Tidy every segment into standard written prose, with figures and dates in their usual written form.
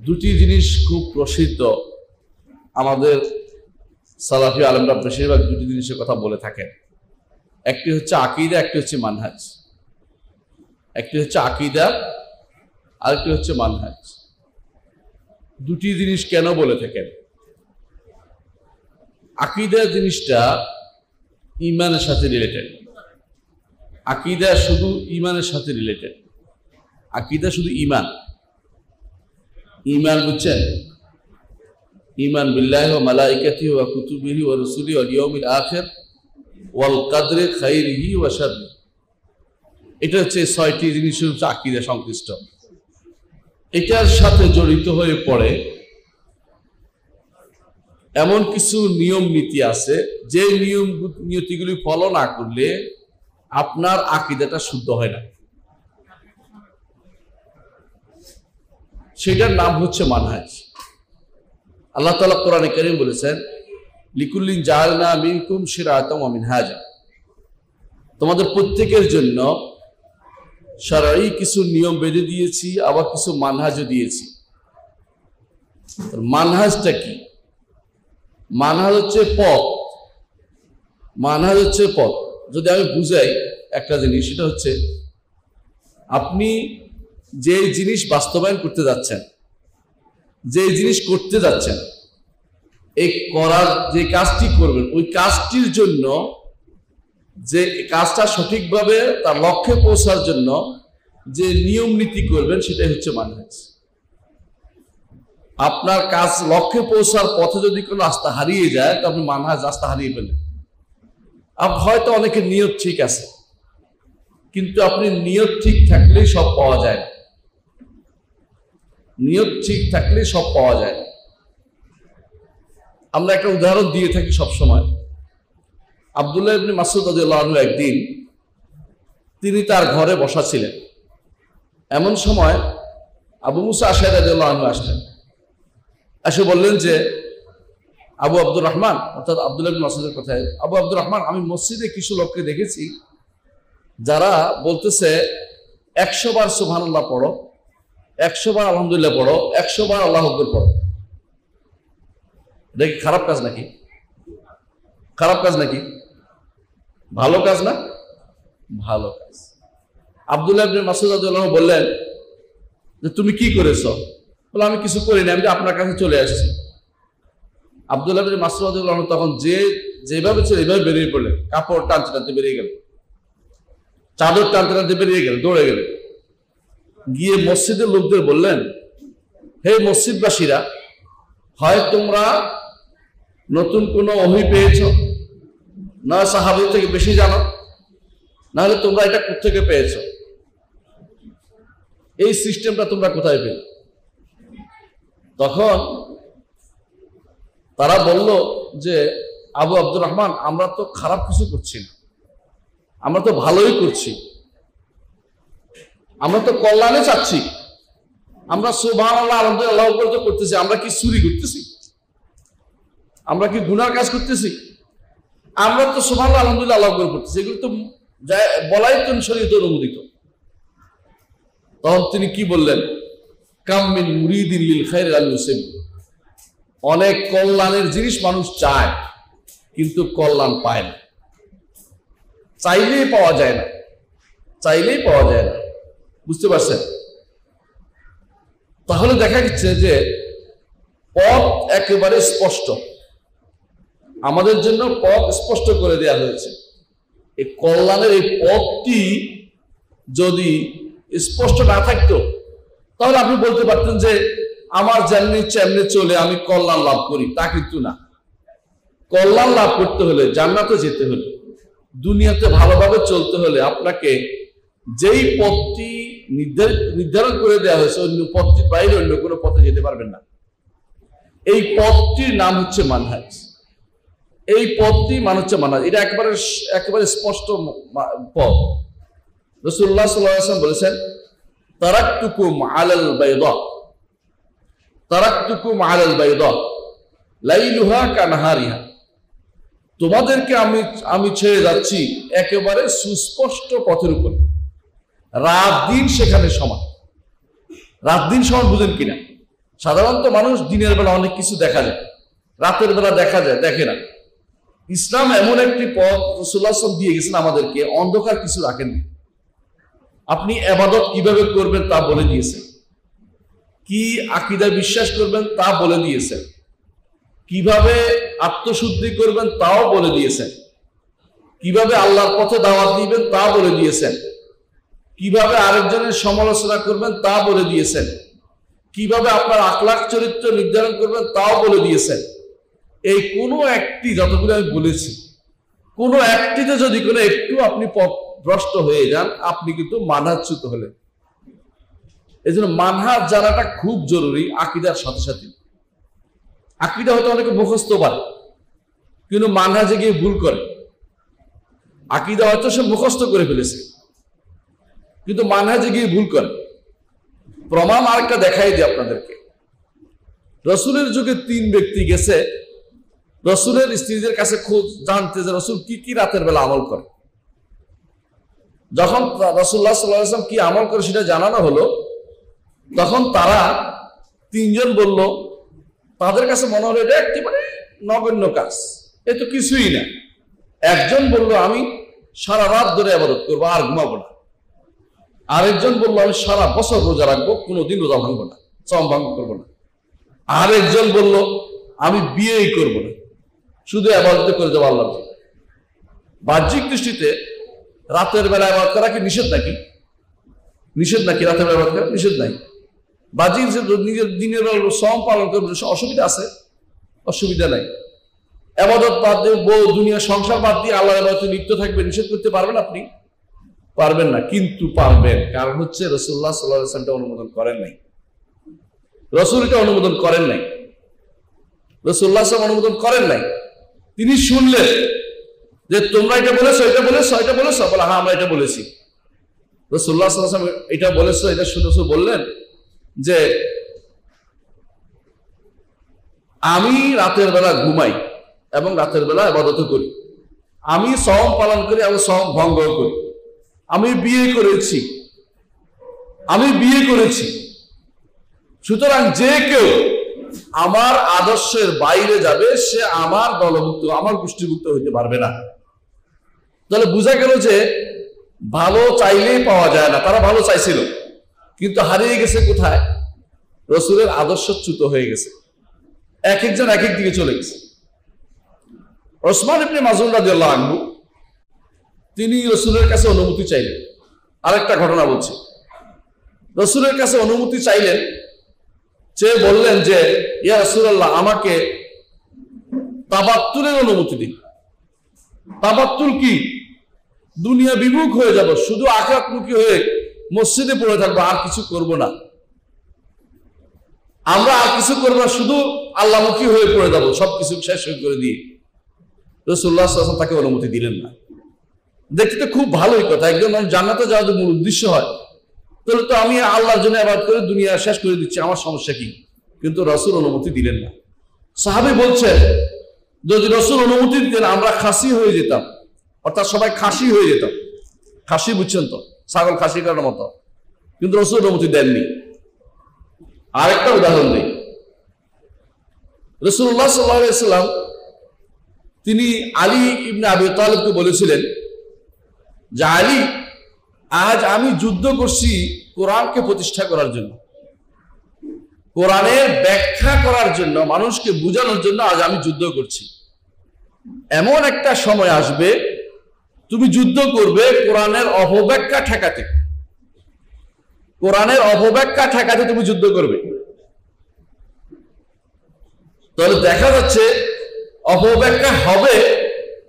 দুটি জিনিস খুব প্রসিদ্ধ, আমাদের সালাফি আলেমরা বেশিরভাগ দুটি জিনিসের কথা বলে থাকেন। একটি হচ্ছে আকীদা, একটি হচ্ছে মানহাজ। একটি হচ্ছে আকীদা, আরেকটি হচ্ছে মানহাজ। দুটি জিনিস কেন বলে থাকেন? আকীদা জিনিসটা ঈমানের সাথে রিলেটেড। আকীদা শুধু ঈমানের সাথে রিলেটেড। আকীদা শুধু ঈমান। ঈমান বুঝছেন? ঈমান বিল্লাহি ওয়া মালাইকাতিহি ওয়া কুতুবিহি ওয়া রুসুলিহি ওয়াল ইয়াউমিল আখির ওয়াল কদরি খাইরিহি ওয়া শাররিহি। এটা হচ্ছে ৬টি জিনিসের হচ্ছে আকীদা সংশ্লিষ্ট। এটার সাথে জড়িত হয়ে পড়ে এমন কিছু নিয়ম নীতি আছে, যে নিয়ম নীতিগুলি ফলো না করলে আপনার আকীদাটা শুদ্ধ হয় না। সেটার নাম হচ্ছে মানহাজ। আল্লাহ তাআলা কোরআনে কারীম বলেছেন, লিকুল্লিন জাআলনা মিনকুম শিরআতাম ওয়া মিনহাজা। তোমাদের প্রত্যেকের জন্য শরঈ কিছু নিয়ম বেঁধে দিয়েছি, আবার কিছু মানহাজও দিয়েছি। মানহাজটা কি? মানহাজ হচ্ছে পথ। মানহাজ হচ্ছে পথ। যদি আমি বুঝাই একটা জিনিস, সেটা হচ্ছে আপনি যে জিনিস বাস্তবায়ন করতে যাচ্ছেন, যে জিনিস করতে যাচ্ছেন, এই করার যে কাজটি করবেন, ওই কাজটির জন্য যে কাজটা সঠিকভাবে তার লক্ষ্যে পৌঁছার জন্য যে নিয়ম নীতি করবেন, সেটাই হচ্ছে মানহাজ। আপনার কাজ লক্ষ্যে পৌঁছার পথে যদি কোনো রাস্তা হারিয়ে যায়, তো আপনি মানহাজ রাস্তা হারিয়ে ফেলেন। হয়তো অনেকের নিয়ত ঠিক আছে, কিন্তু আপনি নিয়ত ঠিক থাকলেই সব পাওয়া যায় না। নিয়ত ঠিক থাকলে সব পাওয়া যায় না। আমরা একটা উদাহরণ দিয়ে থাকি সবসময়। আব্দুল্লাহ ইবনে মাসউদ রাদিয়াল্লাহু আনহু একদিন তিনি তার ঘরে বসা ছিলেন। এমন সময় আবু মুসা আশআরী রাদিয়াল্লাহু আনহু আসলেন। এসে বললেন যে, আবু আব্দুর রহমান, অর্থাৎ আব্দুল্লাহ ইবনে মাসউদের কথায়, আবু আব্দুর রহমান, আমি মসজিদে কিছু লোককে দেখেছি যারা বলতেছে ১০০ বার সুবহানাল্লাহ পড়ো, ১০০ বার আলহামদুলিল্লাহ পড়ো, ১০০ বার আল্লাহু আকবার পড়ো। এটা কি খারাপ কাজ নাকি? খারাপ কাজ নাকি? ভালো কাজ না? ভালো কাজ। আব্দুল্লাহ ইবনে মাসউদ রাদিয়াল্লাহু আনহু বললেন যে, তুমি কি করেছো? বলে, আমি কিছু করিনি, আমি আপনার কাছে চলে আসছি। আব্দুল্লাহ ইবনে মাসউদ রাদিয়াল্লাহু আনহু তখন যেভাবে ছিল এইভাবে বেরিয়ে পড়লেন। কাপড় টানতে টানতে বেরিয়ে গেল, চাদর টানতে টানতে বেরিয়ে গেল, দৌড়ে গেলেন। গিয়ে মসজিদের লোকদের বললেন, হে মসজিদবাসীরা, হয় তোমরা নতুন কোনো ওহী পেয়েছ, না সাহাবী থেকে বেশি জানো, না হলে তোমরা এটা কোত্থেকে পেয়েছ? এই সিস্টেমটা তোমরা কোথায় পেলে? তখন তারা বলল যে, আবু আব্দুর রহমান, আমরা তো খারাপ কিছু করছি না, আমরা তো ভালোই করছি, আমরা তো কল্যাণে চাচ্ছি, আমরা সুবহানাল্লাহ আলহামদুলিল্লাহ তো করতেছি। আমরা কি চুরি করতেছি? আমরা কি গুনার কাজ করতেছি? আমরা তো সুবহানাল্লাহ আলহামদুলিল্লাহ আল্লাহু আকবার করতেছি। এগুলো তো বলাই তো শরীয়তে অনুমোদিত। তখন তিনি কি বললেন? কাম মিন মুরিদিন লিল খায়রি আল ইউসিব। অনেক কল্যাণের জিনিস মানুষ চায়, কিন্তু কল্যাণ পায় না। চাইলেই পাওয়া যায় না, চাইলেই পাওয়া যায় না। বুঝতে পারছেন? তাহলে দেখা যাচ্ছে যে পথ একেবারে স্পষ্ট, আমাদের জন্য পথ স্পষ্ট করে দেওয়া হয়েছে। এই কল্যাণের এই পথটি যদি স্পষ্ট না থাকতো, তাহলে আপনি বলতে পারতেন যে আমার যেমনি চেমনি চলে আমি কল্যাণ লাভ করি। তা কিন্তু না। কল্যাণ লাভ করতে হলে, জান্নাতে যেতে হলে, দুনিয়াতে ভালোভাবে চলতে হলে আপনাকে যেই পথটি নির্ধারণ করে দেওয়া হয়েছে, অন্য পথটির বাইরে অন্য কোনো পথে যেতে পারবেন না। এই পথটির নাম হচ্ছে মানহাজ। এই পথটি মানে হচ্ছে মানহাজ। এটা একেবারে স্পষ্ট পথ। রাসূলুল্লাহ সাল্লাল্লাহু আলাইহি ওয়াসাল্লাম বলেছেন, তারাকতুকুম আলাল বাইদা, তারাকতুকুম আলাল বাইদা লাইলুহা কানাহারিহা। তোমাদেরকে আমি ছেড়ে যাচ্ছি একেবারে সুস্পষ্ট পথের উপর। রাত দিন সেখানে সমান। রাত দিন সমান বুঝেন কিনা? সাধারণত মানুষ দিনের বেলা অনেক কিছু দেখা যায়, রাতের বেলা দেখা যায়, দেখে না। ইসলাম এমন একটি পথ রাসূলুল্লাহ সাল্লাল্লাহু আলাইহি ওয়াসাল্লাম দিয়ে গেছেন আমাদেরকে, অন্ধকার কিছু রাখেননি। আপনি ইবাদত কিভাবে করবেন তা বলে দিয়েছেন, কি আকীদা বিশ্বাস করবেন তা বলে দিয়েছেন, কিভাবে আত্মশুদ্ধি করবেন তাও বলে দিয়েছেন, কিভাবে আল্লাহর পথে দাওয়াত দিবেন তা বলে দিয়েছেন, কিভাবে আরেকজনের সমালোচনা করবেন তা বলে দিয়েছেন, কিভাবে আপনার আখলাক চরিত্র নির্ধারণ করবেন তাও বলে দিয়েছেন। এই কোনো একটি, যতগুলো আমি বলেছি, কোনো একটিতে যদি কোনো একটু আপনি ভ্রষ্ট হয়ে যান, আপনি কিন্তু মানহাজচ্যুত হলেন। এই জন্য মানহাজ জানাটা খুব জরুরি আকীদার সাথে সাথে। আকীদা হয়তো অনেকে মুখস্থ পারে, কিন্তু মানহাজে গিয়ে ভুল করে। আকীদা হয়তো সে মুখস্থ করে ফেলেছে, কিন্তু মানহাজে গিয়ে ভুল করে। প্রমাণ আরেকটা দেখাই দিই আপনাদেরকে। রসুলের যুগে 3 ব্যক্তি গেছে রসুলের স্ত্রীদের কাছে খোঁজ জানতে যে রসুল কি কি রাতের বেলা আমল করে। যখন রাসূলুল্লাহ সাল্লাল্লাহু আলাইহি ওয়াসাল্লাম কি আমল করে সেটা জানানো হলো, তখন তারা 3 জন বলল, তাদের কাছে মনে হলো এটা একেবারে নগণ্য কাজ, এ তো কিছুই না। একজন বলল আমি সারা রাত ধরে ইবাদত করবো, আর ঘুমাবো না। আরেকজন বলল আমি সারা বছর রোজা রাখবো, কোনোদিন রোজা ভাঙবো না, সম ভঙ্গ করবো না। আরেকজন বলল আমি বিয়েই করবো না, শুধু ইবাদত করে যাবো আল্লাহর জন্য। বাহ্যিক দৃষ্টিতে রাতের বেলা ইবাদত করা কি নিষেধ নাকি? নিষেধ নাকি? রাতের বেলা ইবাদত করা নিষেধ নাই। বাহ্যিক নিজের দিনের বেলা সম পালন করবে, অসুবিধা আছে? অসুবিধা নাই। ইবাদত বাদ দিয়ে, বউ দুনিয়া সংসার বাদ দিয়ে আল্লাহর ইবাদতে লিপ্ত থাকবে, নিষেধ করতে পারবেন আপনি? পারবেন না। কিন্তু পারবেন, কারণ হচ্ছে রাসূলুল্লাহ সাল্লাল্লাহু আলাইহি ওয়াসাল্লাম অনুমোদন করেন নাই। রাসূল এটা অনুমোদন করেন নাই, রাসূলুল্লাহ সাল্লাল্লাহু আলাইহি ওয়াসাল্লাম অনুমোদন করেন নাই। তিনি শুনলেন যে তোমরা এটা বলেছো, এটা বলেছো, এটা বলেছো, বলে হ্যাঁ আমরা এটা বলেছি। রাসূলুল্লাহ সাল্লাল্লাহু আলাইহি ওয়াসাল্লাম এটা বলেছো, এটা শুনে বললেন যে আমি রাতের বেলা ঘুমাই এবং রাতের বেলা ইবাদত করি, আমি সওম পালন করি এবং সওম ভঙ্গ করি, আমি বিয়ে করেছি, আমি বিয়ে করেছি। সুতরাং যে কেউ আমার আদর্শের বাইরে যাবে সে আমার দলভুক্ত, আমার গোষ্ঠীভুক্ত হইতে পারবে না। তাহলে বোঝা গেল যে ভালো চাইলেই পাওয়া যায় না। তারা ভালো চাইছিল, কিন্তু হারিয়ে গেছে কোথায়? রসুলের আদর্শচ্যুত হয়ে গেছে। এক একজন এক এক দিকে চলে গেছে। ওসমান ইবনে মাযউন রাদিয়াল্লাহু আনহু তিনি রসুলের কাছে অনুমতি চাইলেন। আরেকটা ঘটনা বলছি। রসুলের কাছে অনুমতি চাইলেন, চেয়ে বললেন যে ইয়া রাসূলুল্লাহ আমাকে তাবাত্তুলের অনুমতি দিন। তাবাত্তুল কি? দুনিয়া বিমুখ হয়ে যাব, শুধু আখিরাতমুখী হয়ে মসজিদে পড়ে থাকবো, আর কিছু করব না। আমরা আর কিছু করবো না, শুধু আল্লাহমুখী হয়ে পড়ে যাবো, সবকিছু শেষ করে দিয়ে। রাসূলুল্লাহ সাল্লাল্লাহু আলাইহি ওয়াসাল্লাম তাকে অনুমতি দিলেন না। দেখতে খুব ভালোই কথা, একজন মানুষ জান্নাতে যাওয়ার মূল উদ্দেশ্য হয়, তাহলে তো আমি আল্লাহর জন্য ইবাদত করে দুনিয়া শেষ করে দিচ্ছি, আমার সমস্যা কি? কিন্তু রাসূল অনুমতি দিলেন না। সাহাবী বলছে যদি রাসূল অনুমতি দিতেন আমরা খাসি হয়ে যেতাম, অর্থাৎ সবাই খাসি হয়ে যেতাম। খাসি বুঝছেন তো, ছাগল খাসি করার মতো। কিন্তু রাসূল অনুমতি দেননি। আরেকটা উদাহরণ দিই। রাসূলুল্লাহ সাল্লাল্লাহু আলাইহি ওয়াসাল্লাম তিনি আলী ইবনে আবি তালিবকে বলেছিলেন যে আলী, আজ আমি যুদ্ধ করছি কোরআনকে প্রতিষ্ঠা করার জন্য, কোরআনের ব্যাখ্যা করার জন্য, মানুষকে বোঝানোর জন্য আজ আমি যুদ্ধ করছি। এমন একটা সময় আসবে তুমি যুদ্ধ করবে কোরআনের অপব্যাখ্যা ঠেকাতে, কোরআনের অপব্যাখ্যা ঠেকাতে তুমি যুদ্ধ করবে। তাহলে দেখা যাচ্ছে অপব্যাখ্যা হবে,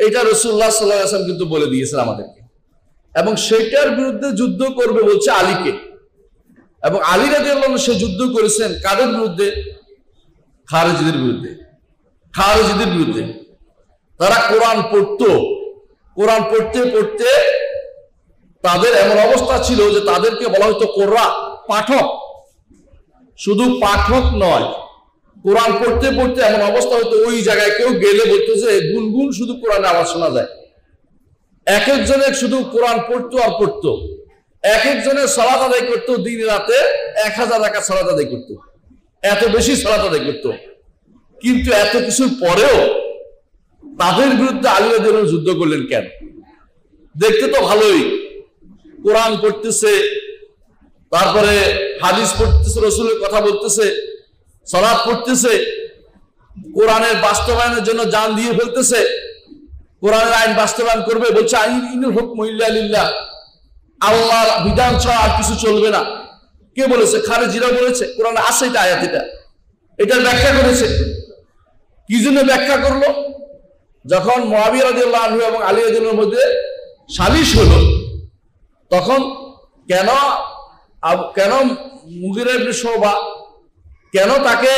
এটা রাসূলুল্লাহ সাল্লাল্লাহু আলাইহি ওয়াসাল্লাম কিন্তু বলে দিয়েছেন আমাদেরকে, এবং সেটার বিরুদ্ধে যুদ্ধ করবে বলছে আলীকে। এবং আলী রাদিয়াল্লাহু আনহু সে যুদ্ধ করেছেন কাদের বিরুদ্ধে? খারিজিদের বিরুদ্ধে। খারিজিদের বিরুদ্ধে। তারা কোরআন পড়তো, কোরআন পড়তে পড়তে তাদের এমন অবস্থা ছিল যে তাদেরকে বলা হতো কোরআ, পাঠক। শুধু পাঠক নয়, কোরআন পড়তে পড়তে এমন অবস্থা হতো ওই জায়গায় কেউ গেলে বলতো যে গুনগুন শুধু কোরআনে আওয়াজ শোনা যায়। এক একজনের শুধু কোরআন পড়তো আর পড়তো। এক একজনের সালাত আদায় করতো, দিন রাতে 1000 রাকাত সালাত আদায় করতো। এত বেশি সালাত আদায় করতো। কিন্তু এত কিছুর পরেও তাদের বিরুদ্ধে আলী রাদিয়াল্লাহু আনহু যুদ্ধ করলেন কেন? দেখতে তো ভালোই, কোরআন পড়তেছে, তারপরে হাদিস পড়তেছে, রাসূলের কথা বলতেছে, সালাত পড়তেছে, কোরআনের বাস্তবায়নের জন্য জান দিয়ে ফেলতেছে, কোরআনের আইন বাস্তবায়ন করবে, বলছে ইনুল হুকমু ইল্লা লিল্লাহ, আল্লাহর বিধান ছাড়া আর কিছু চলবে না। কে বলেছে? খারেজিরা বলেছে। কোরআনে আছে এটা, আয়াত এটার ব্যাখ্যা করেছে। কি জন্য ব্যাখ্যা করলো? যখন মুআবিয়া রাদিয়াল্লাহু আনহু এবং আলী রাদিয়াল্লাহু আনহুর মধ্যে সালিশ হলো, তখন কেন মুগিরা ইবনে শুবা, কেন তাকে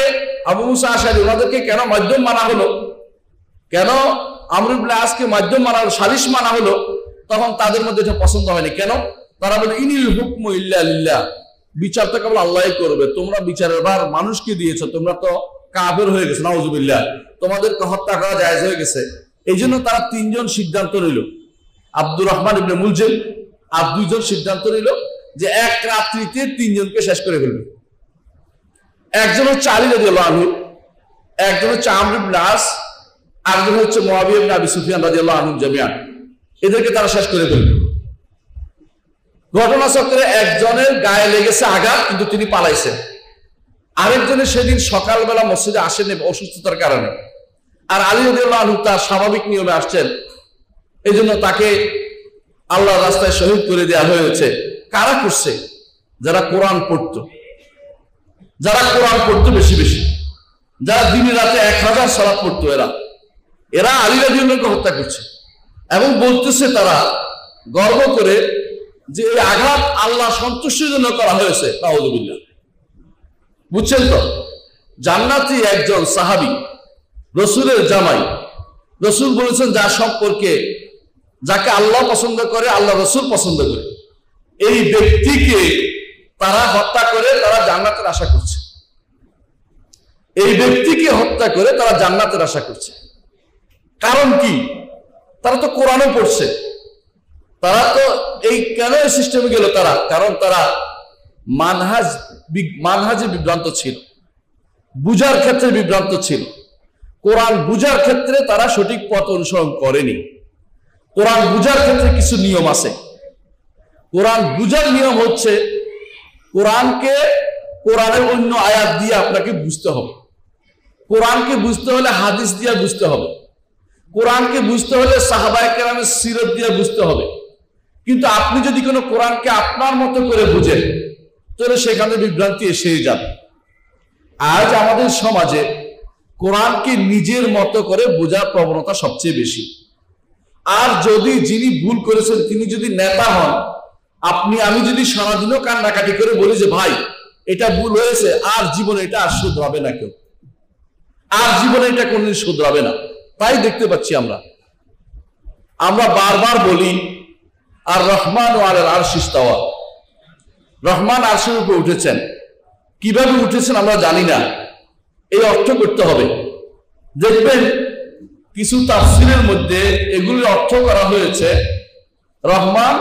আবু মুসা আশআরী ওনাদেরকে কেন মাধ্যম মানা হলো, কেন আমর ইবনে আসকে মাধ্যম মানা হলো, সালিশ মানা হলো? তখন তাদের মধ্যে এটা পছন্দ হয়নি। কেন? তারা বলে ইনিল হুকমু ইল্লা লিল্লাহ, বিচার তো কেবল আল্লাহই করবে, তোমরা বিচারের ভার মানুষকে দিয়েছো, তোমরা তো কাফের হয়ে গেছে, নাউযুবিল্লাহ, তোমাদেরকে হত্যা করা জায়েজ হয়ে গেছে। এই জন্য তারা তিনজন সিদ্ধান্ত নিল, আব্দুর রহমান ইবনে মুলজিম আর দুইজন সিদ্ধান্ত নিল যে এক রাত্রিতে তিনজনকে শেষ করে ফেলবে। একজন হচ্ছে আলী রাদিয়াল্লাহু আনহু, একজন হচ্ছে আমর ইবনে আস, আরেকজন হচ্ছে মুআবিয়া ইবনে আবি সুফিয়ান রাদিয়াল্লাহু আনহু জামিআন। এদেরকে তারা শেষ করে ফেলবে। ঘটনাচক্রে একজনের গায়ে লেগেছে আঘাত, কিন্তু তিনি পালাইছেন। আরেকজনের সেদিন সকালবেলা মসজিদে আসেনি অসুস্থতার কারণে, আর আলী রাদিয়াল্লাহু আনহু তার স্বাভাবিক নিয়মে আসছেন, এই জন্য তাকে আল্লাহর রাস্তায় শহীদ করে দেওয়া হয়েছে। কারা করছে? যারা কোরআন পড়তো, যারা কোরআন পড়তো বেশি বেশি, যারা দিনে রাতে 1000 সালাত পড়তো, এরা আলী রাদিয়াল্লাহু আনহুকে হত্যা করছে। এবং বলতেছে তারা গর্ব করে যে এই আঘাত আল্লাহ সন্তুষ্টির জন্য করা হয়েছে। নাউযুবিল্লাহ। বুঝছেন তো? জান্নাতি একজন সাহাবী, রাসূলের জামাই, রাসূল বলেছেন যার সম্পর্কে, যাকে আল্লাহ পছন্দ করে, আল্লাহ রাসূল পছন্দ করে, এই ব্যক্তিকে তারা হত্যা করে তারা জান্নাতের আশা করছে। এই ব্যক্তিকে হত্যা করে তারা জান্নাতের আশা করছে। কারণ কি? তারা তো কোরআনও পড়ছে, তারা তো এই কেন সিস্টেমে গেল তারা? কারণ তারা মানহাজে বিভ্রান্ত ছিল, বুঝার ক্ষেত্রে বিভ্রান্ত ছিল। কোরআন বুঝার ক্ষেত্রে তারা সঠিক পথ অনুসরণ করেনি। কোরআন বুঝার ক্ষেত্রে কিছু নিয়ম আছে। কোরআন বুঝার নিয়ম হচ্ছে কোরআনকে কোরআনের অন্য আয়াত দিয়ে আপনাকে বুঝতে হবে। কোরআনকে বুঝতে হলে হাদিস দিয়ে বুঝতে হবে। কোরআনকে বুঝতে হলে সাহাবায়ে কেরামের সিরত দিয়ে বুঝতে হবে। কিন্তু আপনি যদি কোনো কোরআনকে আপনার মতো করে বুঝেন, তাহলে সেখানে বিভ্রান্তি এসেই যাবে। আজ আমাদের সমাজে কোরআনকে নিজের মতো করে বোঝার প্রবণতা সবচেয়ে বেশি। আর যদি যিনি ভুল করেছেন তিনি যদি নেতা হন, আমি যদি সারাদিনও কান্নাকাটি করে বলি যে ভাই এটা ভুল হয়েছে, আর জীবনে এটা আর শুধরাবে না কেউ, আর জীবনে এটা কোনদিন শুধরাবে না। তাই দেখতে পাচ্ছি আমরা বারবার বলি আর রহমান ও আলাল আরশ ইস্তাওয়া, রহমান আরশের উপরে উঠেছেন। কিভাবে উঠেছেন আমরা জানি না, এই অর্থ করতে হবে। দেখবেন কিছু তাফসীরের মধ্যে এগুলির অর্থ করা হয়েছে রহমান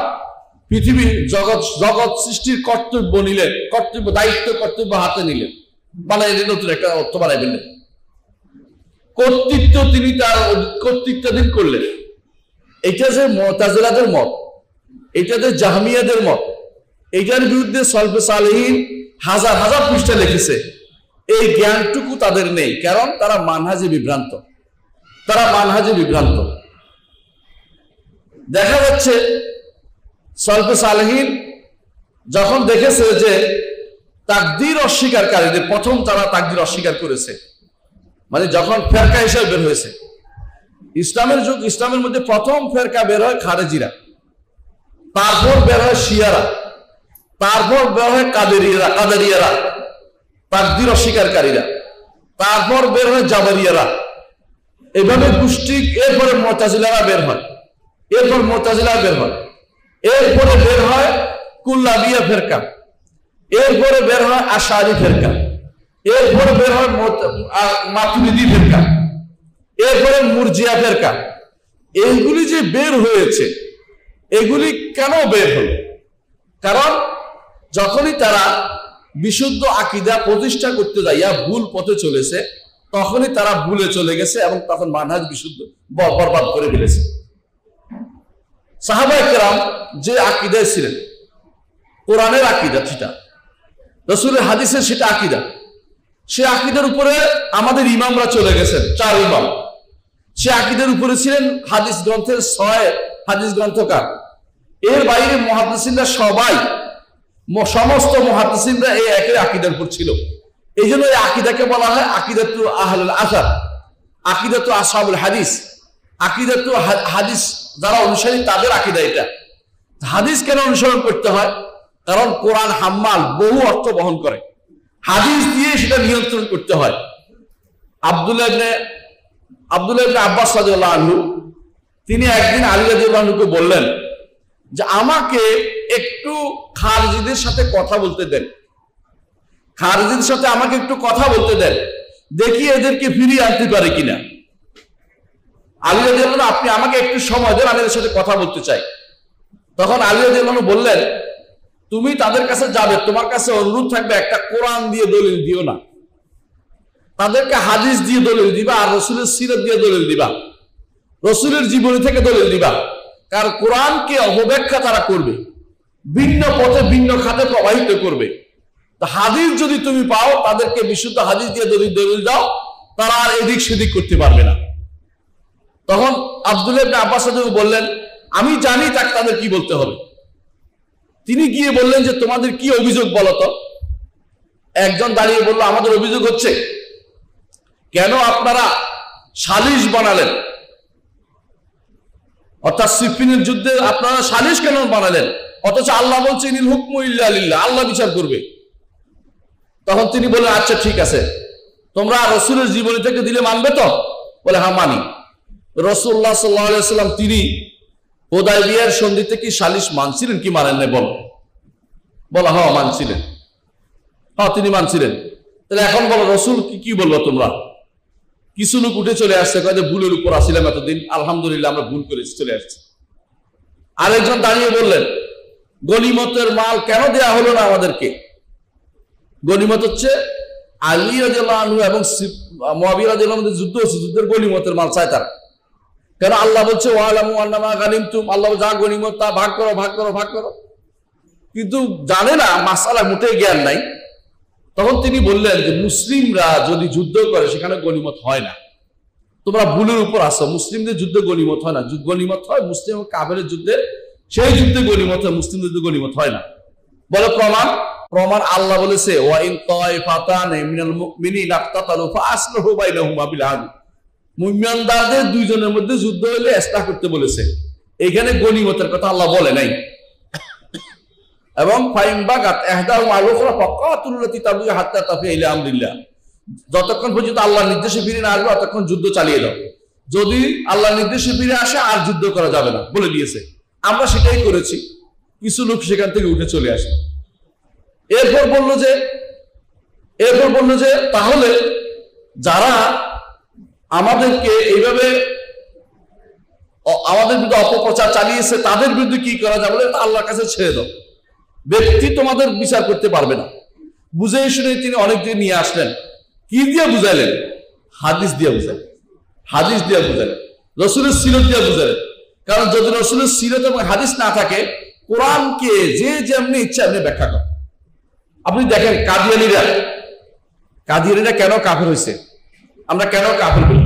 পৃথিবী জগৎ সৃষ্টির কর্তব্য নিলেন, কর্তব্য হাতে নিলেন, বানাই নতুন একটা অর্থ বানাই ফেললেন। কর্তৃত্ব তিনি তার কর্তৃত্বাধীন করলেন। এটা যে মুতাজিলাদের মত, এটা যে জাহমিয়াদের মত, এটার বিরুদ্ধে সলফে সালেহীন হাজার হাজার পৃষ্ঠা লিখেছে। এই জ্ঞানটুকু তাদের নেই, কারণ তারা মানহাজে বিভ্রান্ত। দেখা যাচ্ছে সলফে সালেহীন যখন দেখেছে যে তাকদীর অস্বীকারীদের, প্রথম তারা তাকদীর অস্বীকার করেছে, মানে যখন ফেরকা হিসেবে বের হয়েছে ইসলামের মধ্যে প্রথম ফেরকা বের হয় খারেজিরা, তারপর বের হয় শিয়ারা, তারপর বের হয় কাদেরিয়ারা তাকদীর অস্বীকারীরা, তারপর বের হয় জাবরিয়ারা, এভাবে গোষ্ঠী। এরপরে মুতাজিলারা বের হয়, এরপরে বের হয় কুল্লাবিয়া ফেরকা, এরপরে বের হয় আশআরী ফেরকা, এরপরে বের হয় মাতুরিদি ফেরকা, এরপরে মুরজিয়া ফেরকা। এইগুলি যে বের হয়েছে, এগুলি কেন বের হলো? কারণ যখনই তারা বিশুদ্ধ আকীদা প্রতিষ্ঠা করতে যাইয়া ভুল পথে চলেছে, তখনই তারা ভুলে চলে গেছে এবং তখন মানহাজ বিশুদ্ধ বরবাদ করে ফেলেছে। সাহাবায়ে কেরাম যে আকীদায় ছিলেন, কোরআনের আকীদা সেটা, রাসূলের হাদিসের সেটা আকীদা, সে আকীদার উপরে আমাদের ইমামরা চলে গেছেন, 4 ইমাম। সে আকীদার উপরে ছিলেন হাদিস গ্রন্থের 6 হাদিস গ্রন্থকার। এর বাইরে মুহাদ্দিসিনরা সবাই, সমস্ত মুহাদ্দিসিনরা এই একই আকীদার উপর ছিল। এই জন্য এই আকীদাকে বলা হয় আকীদাতু আহলুল আসার, আকীদাতু আসহাবুল হাদিস, আকীদাতু হাদিস যারা অনুসারী তাদের আকীদা এটা। হাদিস কেন অনুসরণ করতে হয়? কারণ কোরআন হাম্মাল, বহু অর্থ বহন করে, হাদিস দিয়ে সেটা নিয়ন্ত্রণ করতে হয়। আব্দুল্লাহ ইবনে আব্বাস রাদিয়াল্লাহু আনহু তিনি একদিন আলী রাদিয়াল্লাহু আনহুকে বললেন যে আমাকে একটু খারজিদের সাথে কথা বলতে দেন, খারজিদের সাথে আমাকে একটু কথা বলতে দেন, দেখি এদেরকে ফিরিয়ে আনতে পারে কিনা। আলী রাদিয়াল্লাহু আনহু, আপনি আমাকে একটু সময় দেন, আমি এদের সাথে কথা বলতে চাই। তখন আলী রাদিয়াল্লাহু আনহু বললেন, তুমি তাদের কাছে যাবে, তোমার কাছে অনুরোধ থাকবে একটা কোরআন দিয়ে দলিল দিও না, তাদেরকে হাদিস দিয়ে দলিল দিবা, আর রাসূলের সিরাত দিয়ে দলিল দিবা, রাসূলের জীবনী থেকে দলিল দিবা। কারণ কোরআনকে অপব্যাখ্যা তারা করবে, ভিন্ন পথে ভিন্ন খাতে প্রবাহিত করবে। হাদিস যদি তুমি পাও, তাদেরকে বিশুদ্ধ হাদিস দিয়ে দলিল দাও, তারা আর এদিক সেদিক করতে পারবে না। তখন আব্দুল্লাহ ইবনে আব্বাস বললেন, আমি জানি তাদের কি বলতে হবে। তিনি গিয়ে বললেন যে তোমাদের কি অভিযোগ বলো তো। একজন দাঁড়িয়ে বলল, আমাদের অভিযোগ হচ্ছে কেন আপনারা সালিশ বানালেন, অর্থাৎ সিফিনের যুদ্ধে আপনারা সালিশ কেন বানালেন, অথচ আল্লাহ বলছে ইনিল হুকমু ইল্লা লিল্লাহ, আল্লাহ বিচার করবে। তখন তিনি বললেন, আচ্ছা ঠিক আছে, তোমরা রাসূলের জীবনী থেকে দিলে মানবে তো? বলে হ্যাঁ মানি। রাসূলুল্লাহ সাল্লাল্লাহু আলাইহি ওয়াসাল্লাম তিনি হুদায়বিয়ার সন্ধিতে কি সালিশ মানছিলেন কি মানেন না? বলা হ্যাঁ মানছিলেন, হ্যাঁ তিনি মানছিলেন। তাহলে এখন বলো রাসূল কি বলবো তোমরা? কিছু লোক উঠে চলে আসছে, কয় যে ভুলের উপর আসছিলাম এতদিন, আলহামদুলিল্লাহ আমরা ভুল করেছি, চলে আসছি। আরেকজন দাঁড়িয়ে বললেন, গনিমতের মাল কেন দেয়া হলো না আমাদেরকে? গনিমত হচ্ছে আলী রাদিয়াল্লাহু আনহু এবং মুআবিয়া রাদিয়াল্লাহু আনহু যুদ্ধ হচ্ছে, যুদ্ধের গনিমতের মাল চায় তারা। কেন আল্লাহ বলছে ওয়ালামু আন্নামা গানিমতুম, আল্লাহ যা গনিমত তা ভাগ করো ভাগ করো ভাগ করো, কিন্তু জানে না, মাসালা মোটেই জ্ঞান নাই। তখন তিনি বললেন যে মুসলিমরা যদি যুদ্ধ করে সেখানে গনিমত হয় না, তোমরা ভুলের উপর আসো, মুসলিমদের যুদ্ধে গনিমত হয় না, গনিমত হয় মুসলিম এবং কাফেরের যুদ্ধে, সেই যুদ্ধে গনিমত হয়, মুসলিমদের যুদ্ধে গনিমত হয় না। বলে প্রমাণ আল্লাহ বলেছে ওয়া ইন তায়ফাতান মিনাল মুমিনিনা ইকতাতালু ফাআসলিহু বাইনাহুমা বিল আদল, মুমিনদের দুইজনের মধ্যে যুদ্ধ হলে ইসলাহ করতে বলেছে, এখানে গনিমতের কথা আল্লাহ বলে নাই। এবং ফাইন বাগাত ইহদাহুমা আল উখরা ফাকাতুল্লাতি তাবগি হাত্তা তাফিয়া ইলা আমরিল্লাহ, যতক্ষণ পর্যন্ত আল্লাহর নির্দেশে ফিরে না আসবে ততক্ষণ যুদ্ধ চালিয়ে দাও, যদি আল্লাহর নির্দেশে ফিরে আসে আর যুদ্ধ করা যাবে না বলে দিয়েছে। আমরা সেটাই করেছি, কিছু লোক সেখান থেকে উঠে চলে আসে। এরপর বললো যে তাহলে যারা আমাদেরকে এইভাবে আমাদের বিরুদ্ধে অপপ্রচার চালিয়েছে তাদের বিরুদ্ধে কি করা যাবে? আল্লাহর কাছে ছেড়ে দাও, ব্যক্তি তোমাদের বিচার করতে পারবে না। বুঝে শুনে তিনি অনেক দিন নিয়ে আসলেন। কি দিয়ে বুঝাইলেন? হাদিস দিয়ে বুঝাইলেন, হাদিস দিয়ে বুঝাইলেন, রাসূলের সিরাত দিয়ে বুঝাইলেন। কারণ যদি রাসূলের সিরাত এবং হাদিস না থাকে, কোরআনকে যে যেমনি ইচ্ছা আপনি ব্যাখ্যা করেন। আপনি দেখেন কাদিয়ানীরা কেন কাফের হয়েছে, আমরা কেন কাফের বলি?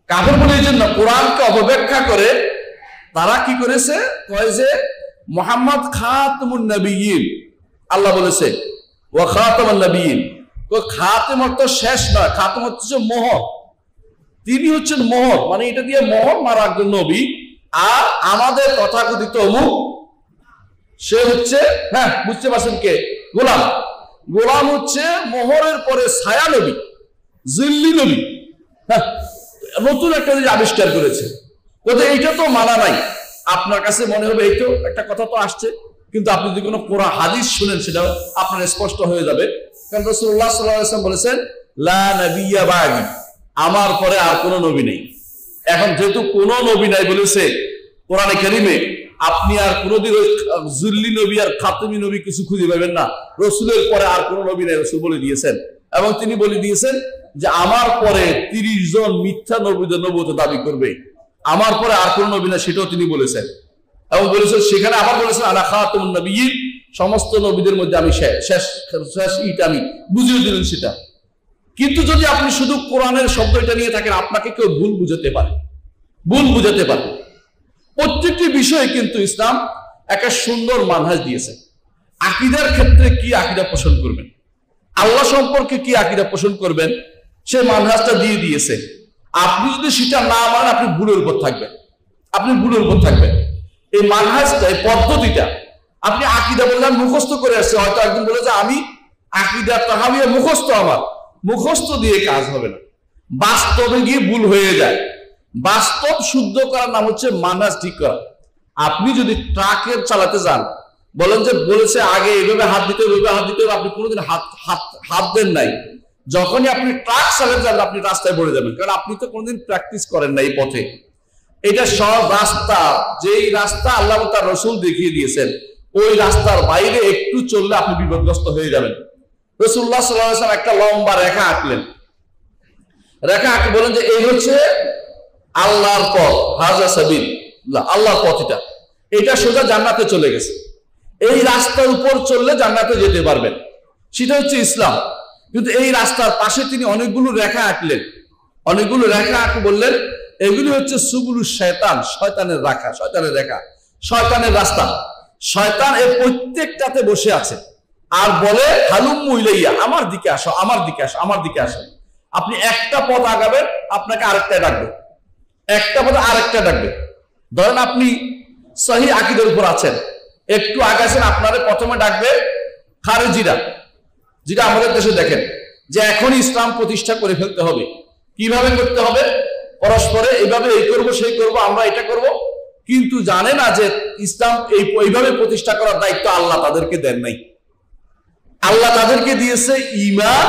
কাফের বলি এই জন্য, কোরআনকে অপব্যাখ্যা করে তারা কি করেছে, কয় যে মুহাম্মদ খাতামুন নবিয়্যিন, আল্লাহ বলেছে ওয়া খাতামুন নবিয়্যিন। খাতেম অর্থ শেষ নয়, খাতেম হচ্ছে মোহর, তিনি হচ্ছেন মোহর, মানে এটা দিয়ে মোহর মারা একজন নবী। আর আমাদের তথাকথিত অমুক সে হচ্ছে, হ্যাঁ বুঝতে পারছেন কে? গোলাম হচ্ছে মোহরের পরে ছায়া নবী, জিল্লি নবী। হ্যাঁ, নতুন একটা জিনিস আবিষ্কার করেছে, বলতে এইটা তো মানা নাই। আপনার কাছে মনে হবে এই তো একটা কথা তো আসছে, কিন্তু আপনি যদি কোনো কোরআন হাদিস শুনেন সেটা আপনার স্পষ্ট হয়ে যাবে। কারণ রাসূলুল্লাহ সাল্লাল্লাহু আলাইহি ওয়াসাল্লাম বলেছেন লা নাবিয়্যা বা'দি, আমার পরে আর কোনো নবী নেই। এখন যেহেতু কোনো নবী নাই বলেছে কোরআনে কারীমে, আপনি আর কোনোদিন ওই জুল্লি নবী আর খাতমি নবী কিছু খুঁজে পাবেন না। রসুলের পরে আর কোনো নবী নাই, রসুল বলে দিয়েছেন। এবং তিনি বলে দিয়েছেন যে আমার পরে 30 জন মিথ্যা নবুয়ত দাবি করবে, আমার পরে আর কোন নবী না, সেটাও তিনি বলেছেন। এবং বলেছেন সেখানে আবার বলেছেন আনা খাতামুন নবিয়্যিন, সমস্ত নবীদের মধ্যে আমি শেষ ইটা আমি বুঝিয়ে দিলেন সেটা। কিন্তু যদি আপনি শুধু কোরআনের শব্দটা নিয়ে থাকেন, আপনাকে কেউ ভুল বুঝাতে পারে। প্রত্যেকটি বিষয়ে কিন্তু ইসলাম একটা সুন্দর মানহাজ দিয়েছে। আকীদার ক্ষেত্রে কি আকীদা পোষণ করবেন, আল্লাহ সম্পর্কে কি আকীদা পোষণ করবেন, সে মানহাজটা দিয়ে দিয়েছে। আপনি যদি সেটা না মানেন, আপনি ভুলের উপর থাকবেন। এই মানহাজটা, এই পদ্ধতিটা, আপনি আকীদা বললেন মুখস্থ করে আসছে, হয়তো একজন বলে যে আমি আকীদা তাহাবিয়া মুখস্থ, আমার মুখস্থ দিয়ে কাজ হবে না, বাস্তবে গিয়ে ভুল হয়ে যায়। বাস্তব শুদ্ধ করার নাম হচ্ছে মানহাজ ঠিক করা। আপনি যদি ট্রাকের চালাতে যান, বলেন যে বলেছে আগে এইভাবে হাত দিতে হবে, আপনি কোনোদিন হাত দেন নাই, যখনই আপনি ট্রাক চালাতে যান আপনি রাস্তায় পড়ে যাবেন, কারণ আপনি তো কোনোদিন প্র্যাকটিস করেন না এই পথে। এটা সব রাস্তা, যেই রাস্তা আল্লাহ তার রসুল দেখিয়ে দিয়েছেন, ওই রাস্তার বাইরে একটু চললে আপনি বিপদগ্রস্ত হয়ে যাবেন। রাসূলুল্লাহ সাল্লাল্লাহু আলাইহি ওয়াসাল্লাম একটা লম্বা রেখা আঁকলেন, বলেন যে এই হচ্ছে আল্লাহর পথ, হাযা সাবিলুল্লাহ, আল্লাহর পথ, এটা সোজা জান্নাতে চলে গেছে, এই রাস্তার উপর চললে জান্নাতে যেতে পারবেন, সেটা হচ্ছে ইসলাম। কিন্তু এই রাস্তার পাশে তিনি অনেকগুলো রেখা আঁকলেন, বললেন এগুলি হচ্ছে সুবুলুশ শয়তান, শয়তানের রেখা, শয়তানের রাস্তা। শয়তান এর প্রত্যেকটাতে বসে আছে আর বলে হালুম্মু ইলাইয়া, আমার দিকে আসো, আমার দিকে আসো। আপনি একটা পথ আগাবেন, আপনাকে আরেকটা ডাকবে, ধরেন আপনি সহি আকীদার উপর আছেন, একটু আগাছেন, আপনারে প্রথমে ডাকবে খারেজিরা, যেটা আমাদের দেশে দেখেন যে এখন ইসলাম প্রতিষ্ঠা করে ফেলতে হবে। কিভাবে করতে হবে? পরস্পরে এইভাবে এই করব, সেই করব, আমরা এটা করব, কিন্তু জানে না যে ইসলাম এইভাবে প্রতিষ্ঠা করার দায়িত্ব আল্লাহ তাদেরকে দেন নাই। আল্লাহ তাদেরকে দিয়েছে ঈমান,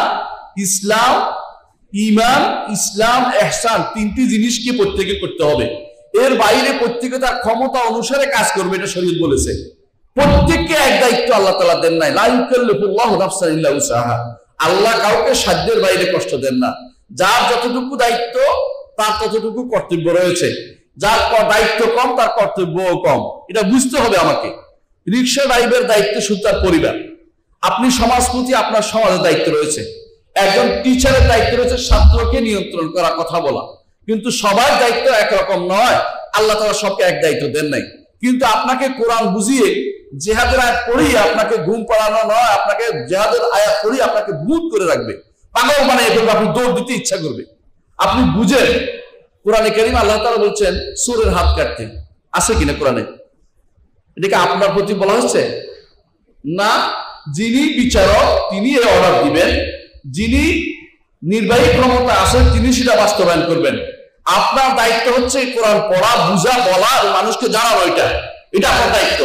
ইসলাম, ইহসান, তিনটি জিনিসকে প্রত্যেকে করতে হবে। এর বাইরে প্রত্যেকে তার ক্ষমতা অনুসারে কাজ করবে, এটা শরীয়ত বলেছে। প্রত্যেককে এক দায়িত্ব আল্লাহ তাআলা দেন নাই, লা ইউকাল্লিফুল্লাহু নাফসান ইল্লা উসআহা। আল্লাহ কাউকে সাধ্যের বাইরে কষ্ট দেন না। যার যতটুকু দায়িত্ব তার ততটুকু কর্তব্য রয়েছে, যার দায়িত্ব কম তার কর্তব্য কম, এটা বুঝতে হবে আমাকে। রিকশা ড্রাইভারের দায়িত্ব শুধু তার পরিবার, আপনি সমাজপতি, আপনার সমাজের দায়িত্ব রয়েছে। একজন টিচারের দায়িত্ব রয়েছে ছাত্রকে নিয়ন্ত্রণ করা, কথা বলা, কিন্তু সবার দায়িত্ব একরকম নয়। আল্লাহ তাআলা সবকে এক দায়িত্ব দেন নাই। কিন্তু আপনাকে কোরআন বুঝিয়ে জিহাদের আয়াত পড়িয়ে আপনাকে ঘুম পাড়ানো নয়, আপনাকে জিহাদের আয়াত পড়িয়ে আপনাকে বুট করে রাখবে, পাগল বানিয়ে ফেলবে, আপনি দৌড় দিতে ইচ্ছা করবে। আপনি বুঝেন কোরআনে কারীম আল্লাহ তাআলা বলছেন সুরের হাত কাটতে, আছে কিনা কোরআনে? এটাকে আপনার প্রতি বলা হচ্ছে না। যিনি বিচারক তিনি এই অর্ডার দিবেন, যিনি নির্বাহী ক্ষমতা আছেন তিনি সেটা বাস্তবায়ন করবেন। আপনার দায়িত্ব হচ্ছে কোরআন পড়া, বুঝা, বলা আর মানুষকে জানানো, এটা আপনার দায়িত্ব।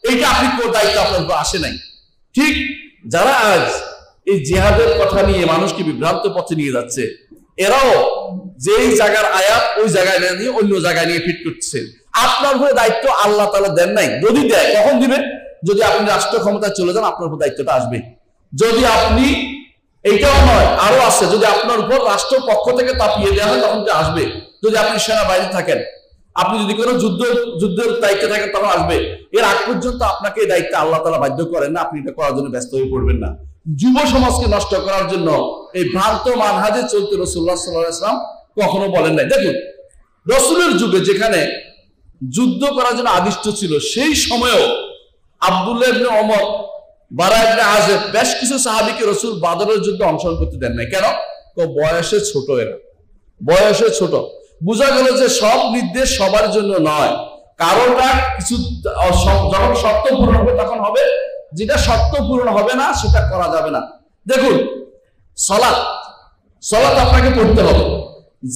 এইটা আপনি কোন দায়িত্ব আপনার উপর আসে নাই। ঠিক যারা আজ এই জিহাদের কথা নিয়ে মানুষকে বিভ্রান্ত পথে নিয়ে যাচ্ছে, এরাও যেই জায়গার আয়াত ওই জায়গায় নিয়ে অন্য জায়গায় নিয়ে ফিট করছে। আপনার উপরে দায়িত্ব আল্লাহ তাআলা দেন নাই। যদি দেয় কখন দিবেন? যদি আপনি রাষ্ট্র ক্ষমতায় চলে যান, আপনার উপর দায়িত্বটা আসবে। যদি আপনি, এইটাও নয় আরো আছে, যদি আপনার উপর রাষ্ট্র পক্ষ থেকে তাপিয়ে দেওয়া হয় তখন আসবে। যদি আপনি সেনাবাহিনী থাকেন, আপনি যদি কোনো যুদ্ধের দায়িত্বে থাকেন তখন আসবে। এর আগ পর্যন্ত আপনাকে এই দায়িত্ব আল্লাহ তাআলা বাধ্য করেন না, আপনি এটা করার জন্য ব্যস্ত হয়ে পড়বেন না। যুব সমাজকে নষ্ট করার জন্য এই ভ্রান্ত মানহাজে চলতে রাসূলুল্লাহ সাল্লাল্লাহু আলাইহি ওয়াসাল্লাম কখনো বলেন নাই। দেখুন, রাসূলের যুগে যেখানে যুদ্ধ করার জন্য আদিষ্ট ছিল, সেই সময়েও আব্দুল্লাহ ইবনে ওমর, বারা ইবনে আযিব, বেশ কিছু সাহাবীকে রাসূল বদরের যুদ্ধে অংশগ্রহণ করতে দেন নাই। কেন? বয়সে ছোট, এরা বয়সে ছোট। বোঝা গেল যে সব নির্দেশ সবার জন্য নয়, কারোটা কিছু যখন শর্ত পূরণ হবে তখন হবে, যেটা শর্ত পূরণ হবে না সেটা করা যাবে না। দেখুন, সালাত আপনাকে পড়তে হবে।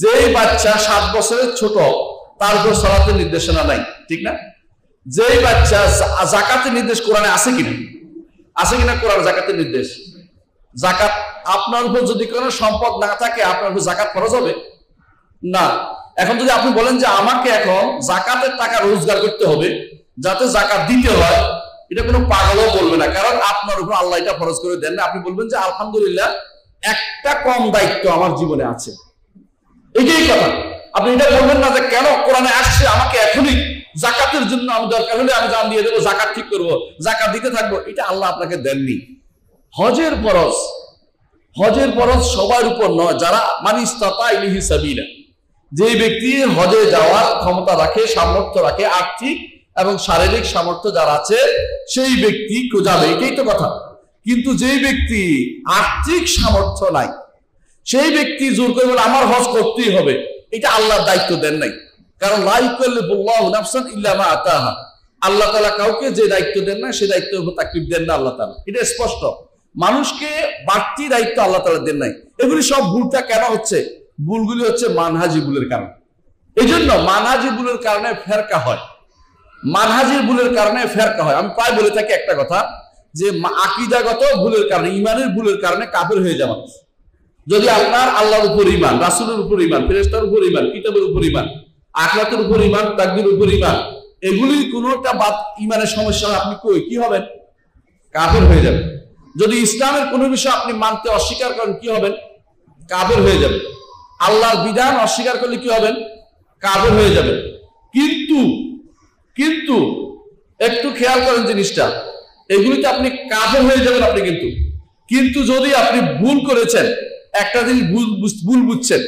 যেই বাচ্চা 7 বছরের ছোট তার উপর সালাতের নির্দেশনা নাই, ঠিক না? যেই বাচ্চা যাকাতের নির্দেশ কোরআনে আছে কিনা কোরআন যাকাতের নির্দেশ? যাকাত আপনার উপর যদি কোনো সম্পদ না থাকে আপনার উপর যাকাত খরচ হবে না। এখন যদি আপনি বলেন যে আমাকে এখন যাকাতের টাকা রোজগার করতে হবে, যাতে জাকাত দিতে হয়, এটা কোনো পাগলও বলবে না, কারণ আপনার উপর আল্লাহ এটা ফরজ করে দেন না। আপনি বলবেন যে আলহামদুলিল্লাহ একটা কম দায়িত্ব আমার জীবনে আছে, এটাই কথা। আপনি এটা বলবেন না যে কেন কোরআনে আসছে আমাকে এখনই জাকাতের জন্য, আমি দরকার হলে আমি জান দিয়ে দেবো, জাকাত ঠিক করবো, জাকাত দিতে থাকবো, এটা আল্লাহ আপনাকে দেননি। হজের ফরজ সবার উপর নয়, যারা মানিস্তাতা ইলাইহি সাবিলা, যে ব্যক্তি হজে যাওয়ার ক্ষমতা রাখে, সামর্থ্য রাখে, আর্থিক এবং শারীরিক সামর্থ্য যারা আছে সেই ব্যক্তি যাবে, এটাই তো কথা। কিন্তু যেই ব্যক্তি আর্থিক সামর্থ্য নাই, সেই ব্যক্তি জোর করে বলে আমার হজ করতেই হবে, এটা আল্লাহর দায়িত্ব দেন নাই। কারণ লা ইউকাল্লিফুল্লাহু নাফসান ইল্লা মা আতাহা, আল্লাহ তাআলা কাউকে যে দায়িত্ব দেন না সে দায়িত্বের উপর তাকলিফ দেন না আল্লাহ তাআলা, এটা স্পষ্ট। মানুষকে বাড়তি দায়িত্ব আল্লাহ তাআলা দেন নাই। এগুলি সব ভুলটা কেন হচ্ছে? ভুলগুলি হচ্ছে মানহাজি ভুলের কারণে। এই জন্য মানহাজি ভুলের কারণে ফেরকা হয়, মানহাজির ভুলের কারণে ফেরকা হয়। আমি প্রায় বলে থাকি একটা কথা, যে আকীদাগত ভুলের কারণে, ঈমানের ভুলের কারণে কাফের হয়ে যাওয়া। যদি আপনার আল্লাহর উপর ঈমান, রাসূলের উপর ঈমান, ফেরেশতার উপর ঈমান, কিতাবের উপর ঈমান, আখিরাতের উপর ঈমান, তাকদীরের উপর ঈমান, এগুলি কোনোটা বাদ ঈমানের সমস্যা, আপনি কি হবেন? কাফের হয়ে যাবেন। যদি ইসলামের কোনো বিষয় আপনি মানতে অস্বীকার করেন, কি হবেন? কাফের হয়ে যাবেন। আল্লাহর বিধান অস্বীকার করলে কি হবেন? কাফের হয়ে যাবেন। কিন্তু একটু খেয়াল করেন জিনিসটা, এগুলিতে আপনি কাফের হয়ে যাবেন আপনি, কিন্তু যদি আপনি ভুল করেছেন, একটা জিনিস ভুল বুঝছেন,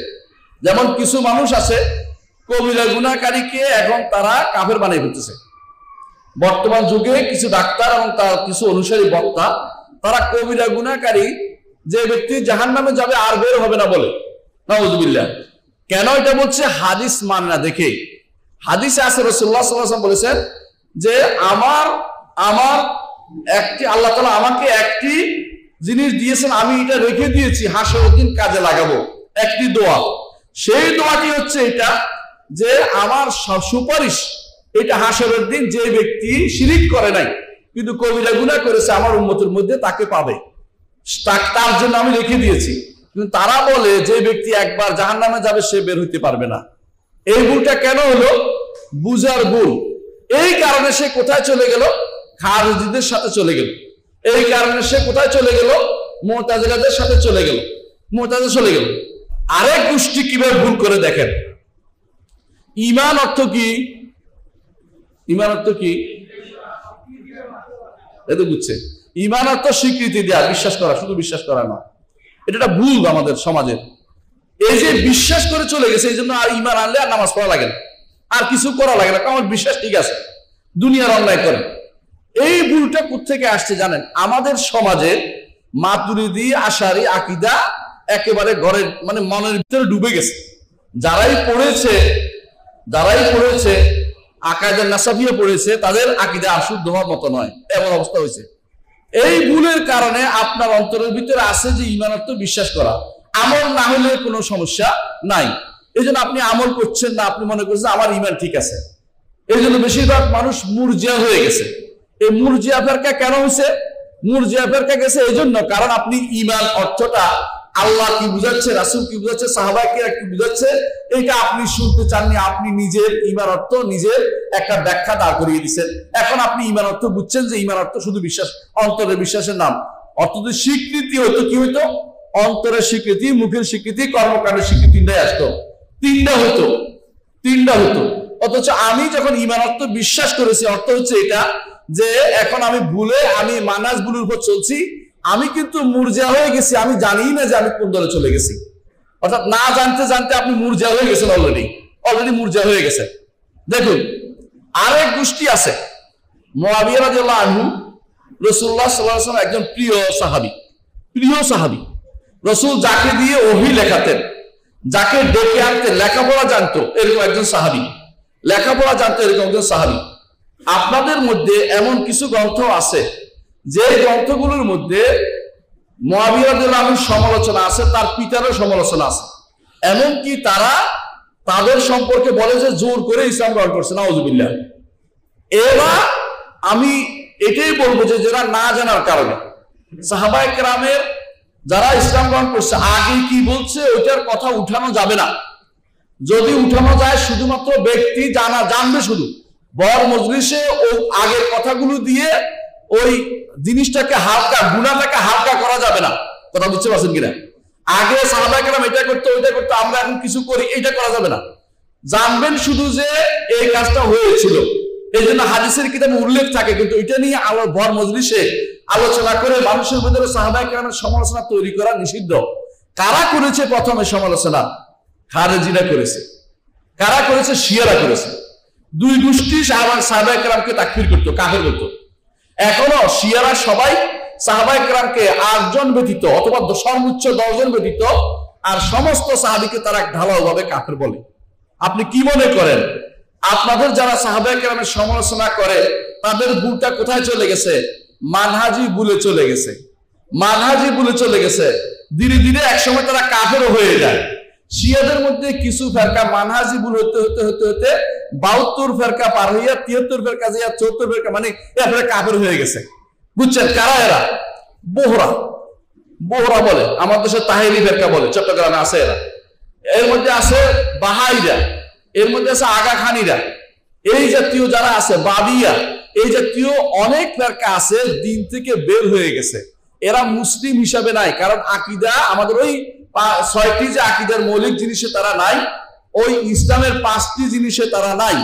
যেমন কিছু মানুষ আছে কবিরা গুনাহকারীকে এখন তারা কাফের বানিয়ে ফেলতেছে। বর্তমান যুগে কিছু ডাক্তার এবং তার কিছু অনুসারী বক্তা, তারা কবিরা গুনাহকারী যে ব্যক্তি জাহান্নামে যাবে আর বের হবে না বলে। নাউযুবিল্লাহ। কেন এটা বলছে? হাদিস মানে না দেখে। হাদিসে আছে রাসূলুল্লাহ সাল্লাল্লাহু আলাইহি ওয়াসাল্লাম বলেছেন যে আমার একটি, আল্লাহ তাআলা আমাকে একটি জিনিস দিয়েছেন, আমি এটা রেখে দিয়েছি, হাসরের দিন কাজে লাগাবো। একটি দোয়া, সেই দোয়াটি হচ্ছে এটা, যে আমার সুপারিশ, এটা হাসরের দিন যে ব্যক্তি শিরিক করে নাই কিন্তু কবিরা গুনাহ করেছে আমার উম্মতের মধ্যে, তাকে পাবে, তার জন্য আমি রেখে দিয়েছি। কিন্তু তারা বলে যে ব্যক্তি একবার জাহান্নামে যাবে সে বের হইতে পারবে না। এই ভুলটা কেন হলো? বুঝার ভুল। এই কারণে সে কোথায় চলে গেল? খারিজিদের সাথে চলে গেল। এই কারণে সে কোথায় চলে গেল? মুতাজিলাদের সাথে চলে গেল, চলে গেল। আরেক গোষ্ঠী কিভাবে ভুল করে দেখেন। ঈমান অর্থ কি? ঈমান অর্থ কি? এটা বুঝছে? ঈমান অর্থ স্বীকৃতি দেয়া, বিশ্বাস করা, শুধু বিশ্বাস করা না। এটা একটা ভুল আমাদের সমাজের। এই যে বিশ্বাস করে চলে গেছে, এই জন্য আর ঈমান আনলে আর নামাজ পড়া লাগে না, আর কিছু করা লাগে না, কারণ বিশ্বাস ঠিক আছে, দুনিয়ার অন্যায় করে। এই ভুলটা কোত্থেকে আসছে জানেন? আমাদের সমাজে মাতুরিদি আশারি আকীদা একেবারে ঘরের মানে মনের ভিতরে ডুবে গেছে। যারাই পড়েছে আকায়েদে নাসাফিয়া পড়েছে, তাদের আকীদা আশুদ্ধ হওয়ার মতো নয়, এমন অবস্থা হয়েছে। এই ভুলের কারণে আপনার অন্তরের ভিতরে আছে যে ঈমান অর্থ বিশ্বাস করা, আমল না হলে কোনো সমস্যা নাই। এই জন্য আপনি আমল করছেন না, আপনি মনে করছেন আমার ঈমান ঠিক আছে। এই জন্য বেশিরভাগ মানুষ মুরজিয়া হয়ে গেছে। এই মুরজিয়া ফেরকা কেন হয়েছে? মুরজিয়া ফেরকা গেছে এই জন্য, কারণ আপনি ঈমান অর্থটা আল্লাহ কি বুঝাচ্ছে, রাসূল কি বুঝাচ্ছে, সাহাবায়ে কি বুঝাচ্ছে, এটা আপনি শুনতে চাননি। আপনি নিজের ঈমান অর্থ নিজের একটা ব্যাখ্যা দাঁড় করিয়ে দিচ্ছেন। এখন আপনি ঈমান অর্থ বুঝছেন যে ঈমান অর্থ শুধু বিশ্বাস, অন্তরের বিশ্বাসের নাম। অর্থ যদি স্বীকৃতি হতো, কি হইতো? অন্তরের স্বীকৃতি, মুখের স্বীকৃতি, কর্মকাণ্ডের স্বীকৃতি, তিনটাই আসতো, তিনটা হতো। অথচ আমি যখন ঈমান অর্থ বিশ্বাস করেছি, অর্থ হচ্ছে এটা যে এখন আমি মানাজ ভুলের উপর চলছি, আমি কিন্তু মুরজিয়া হয়ে গেছি, আমি জানিই না যে আমি কোন দলে চলে গেছি। অর্থাৎ না জানতে জানতে আপনি মুরজিয়া হয়ে গেছেন, অলরেডি মুরজিয়া হয়ে গেছে। দেখুন আরেক গোষ্ঠী আছে, মুআবিয়া রাদিয়াল্লাহু আনহু রাসূলুল্লাহ সাল্লাল্লাহু আলাইহি ওয়াসাল্লাম একজন প্রিয় সাহাবী। রাসূল যাকে দিয়ে ওহী লেখাতেন, যাকে ডেকে আনতেন, লেখাপড়া জানতো এরকম একজন সাহাবী। আপনাদের মধ্যে এমন কিছু গ্রন্থ আছে যে গ্রন্থগুলোর মধ্যে মুআবিয়া রাদিয়াল্লাহু আনহুর সমালোচনা আছে, তার পিতারও সমালোচনা আছে। এমনকি তারা তাদের সম্পর্কে বলে যে জোর করে ইসলাম গ্রহণ করছে। নাউযুবিল্লাহ। এরা আমি এটাই বলবো যে যারা না জানার কারণে সাহাবায়ে কেরামের যারা ইসলাম গ্রহণ করছে আগে কি বলছে ওইটার কথা উঠানো যাবে না। যদি উঠানো যায় শুধুমাত্র ব্যক্তি জানবে, শুধু বর মজলিসে ও আগের কথাগুলো দিয়ে ওই জিনিসটাকে হালকা, গুনাহটাকে হালকা করা যাবে না। কথা বুঝতে পারছেন কিনা? আগে সাহাবায়ে কেরাম এটা করতো, ওইটা করতো, আমরা এখন কিছু করি, এইটা করা যাবে না। জানবেন শুধু যে এই কাজটা হয়েছিল, এই জন্য হাদিসের কিতাবে উল্লেখ থাকে, কিন্তু এটা নিয়ে বর মজলিসে আলোচনা করে মানুষের ভিতরে সাহাবায়ে কেরামের সমালোচনা তৈরি করা নিষিদ্ধ। কারা করেছে প্রথমে সমালোচনা? খারেজিরা করেছে। কারা করেছে? শিয়ারা করেছে। দুই গোষ্ঠী সাহাবায়ে কেরামকে তাকফির করতো, কাফের করতো। এখনো শিয়ারা সবাই সাহাবায়ে কেরামকে 8 জন ব্যতীত অথবা সর্বোচ্চ 10 জন ব্যতীত আর সমস্ত সাহাবীকে তারা ঢালাওভাবে কাফের বলে। আপনি কি মনে করেন আপনাদের যারা সাহাবায়ে কেরামের সমালোচনা করে তাদের ভুলটা কোথায় চলে গেছে? মানহাজি ভুলে চলে গেছে। মানহাজি ভুলে চলে গেছে। ধীরে ধীরে একসময় তারা কাফেরও হয়ে যায়। শিয়াদের মধ্যে কিছু ফেরকা মানহাজি ভুল হতে হতে হতে হতে 72 ফেরকা পার হইয়া 73 ফেরকা যাইয়া 74 ফেরকা, মানে এরপরে কাফের হয়ে গেছে। বুঝছেন কারা এরা? বোহরা। বোহরা বলে, আমার দেশে তাহেরি ফেরকা বলে, চট্টগ্রামে আছে এরা। এর মধ্যে আছে বাহাইরা, এর মধ্যে আছে আগা খানিরা, এই জাতীয় যারা আছে বাবিয়া, এই জাতীয় অনেক ফেরকা আছে, দিন থেকে বের হয়ে গেছে। এরা মুসলিম হিসাবে নাই, কারণ আকীদা আমাদের ওই 6টি যে আকীদার মৌলিক জিনিসে তারা নাই, ওই ইসলামের 5টি জিনিসে তারা নাই।